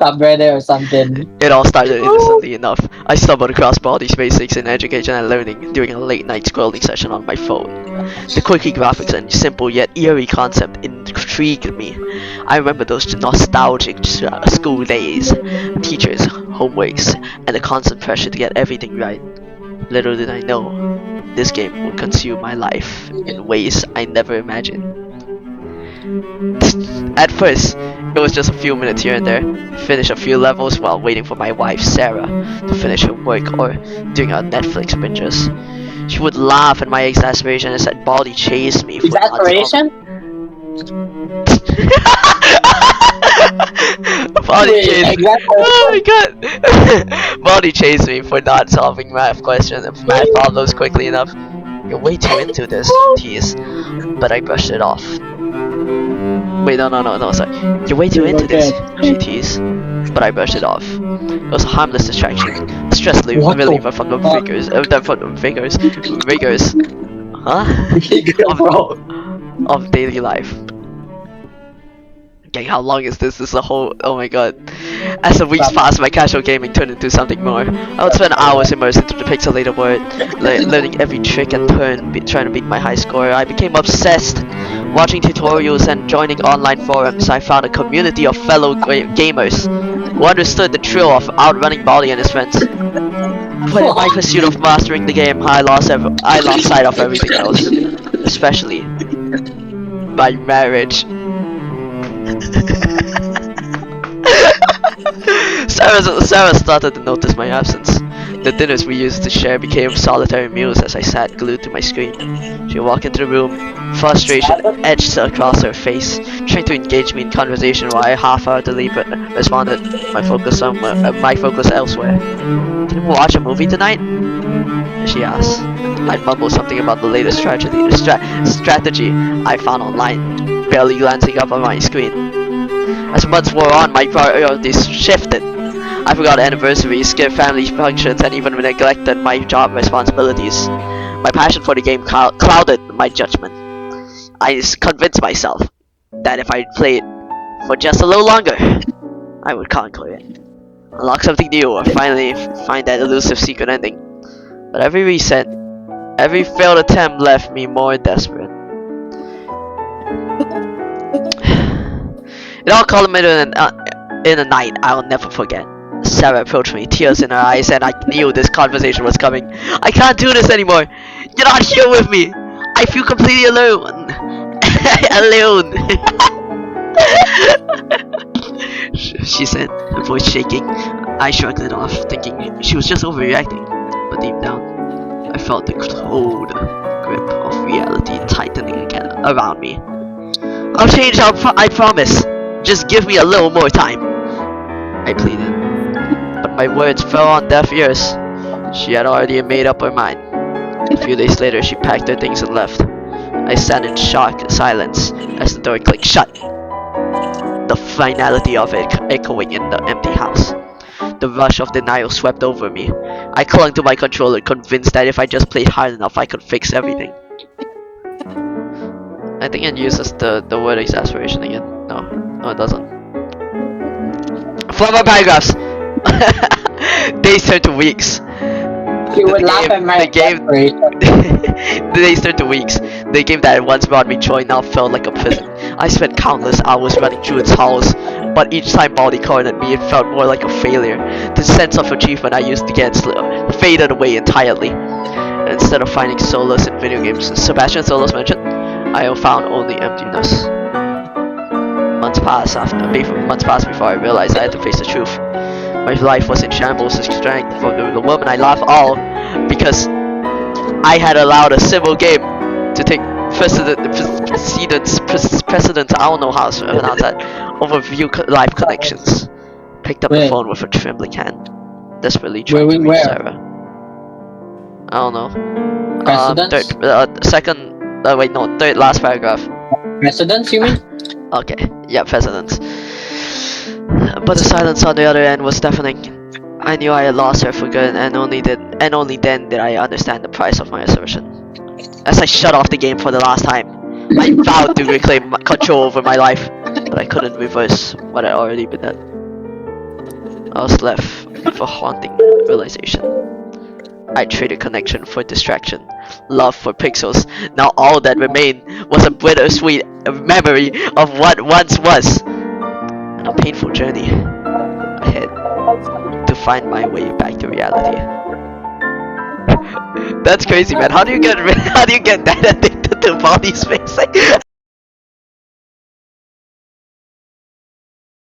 subreddit or something. It all started innocently enough. I stumbled across baldis basics in education and learning during a late night scrolling session on my phone. The quirky graphics and simple yet eerie concept intrigued me. I remember those nostalgic school days, teachers, homeworks, and the constant pressure to get everything right. Little did I know, this game would consume my life in ways I never imagined. At first, it was just a few minutes here and there, finish a few levels while waiting for my wife Sarah to finish her work or doing our Netflix binges. She would laugh at my exasperation and said Baldi chased me for Exasperation? Baldi chased me. Oh my god! Baldi chased me for not solving math questions and math problems quickly enough. You're way too into this, tease. But I brushed it off. Wait, no, sorry. You're way too into this, she teased. But I brushed it off. It was a harmless distraction. Stress reliever from the rigors, of daily life. Okay, how long is this? This is a whole. Oh my god. As the weeks passed, my casual gaming turned into something more. I would spend hours immersed into the pixelated world, learning every trick and turn, trying to beat my high score. I became obsessed. Watching tutorials and joining online forums, I found a community of fellow gamers who understood the thrill of outrunning Baldi and his friends. But in my pursuit of mastering the game, I lost sight of everything else, especially my marriage. Sarah started to notice my absence. The dinners we used to share became solitary meals as I sat glued to my screen. She walked into the room, frustration etched across her face, trying to engage me in conversation while I half-heartedly responded, my focus elsewhere. Can we watch a movie tonight? She asked. I mumbled something about the latest strategy I found online, barely glancing up on my screen. As months wore on, my priorities shifted. I forgot anniversaries, skipped family functions, and even neglected my job responsibilities. My passion for the game clouded my judgment. I convinced myself that if I played for just a little longer, I would conquer it, unlock something new, or finally find that elusive secret ending. But every reset, every failed attempt left me more desperate. It all culminated in a night I'll never forget. Sarah approached me, tears in her eyes, and I knew this conversation was coming. I can't do this anymore. You're not here with me. I feel completely alone. Alone. She said, her voice shaking. I shrugged it off, thinking she was just overreacting. But deep down, I felt the cold grip of reality tightening again around me. I'll change, I promise. Just give me a little more time, I pleaded. But my words fell on deaf ears. She had already made up her mind. A few days later, she packed her things and left. I sat in shocked silence as the door clicked shut, the finality of it echoing in the empty house. The rush of denial swept over me. I clung to my controller, convinced that if I just played hard enough, I could fix everything. I think it uses the word exasperation again. No, it doesn't. Former paragraphs. Days turned to weeks. She would laugh at my The days turned to weeks. The game that had once brought me joy now felt like a prison. I spent countless hours running through its halls, but each time Baldi cornered me, it felt more like a failure. The sense of achievement I used to get faded away entirely. Instead of finding solace in video games, Sebastian Solos mentioned, I found only emptiness. Months passed before I realized I had to face the truth. My life was in shambles, the strength for the woman I love, all because I had allowed a simple game to take precedence, I don't know how to pronounce that, over real life connections. Picked up the phone with a trembling hand, desperately trying to reach Sarah. I don't know. Third last paragraph. Precedence, you mean? Okay, yeah, precedence. But the silence on the other end was deafening. I knew I had lost her for good, and only then did I understand the price of my assertion. As I shut off the game for the last time, I vowed to reclaim control over my life, but I couldn't reverse what had already been done. I was left with a haunting realization. I traded connection for distraction, love for pixels. Now all that remained was a bittersweet memory of what once was, and a painful journey ahead to find my way back to reality. That's crazy, man. How do you get how do you get that addicted to body space?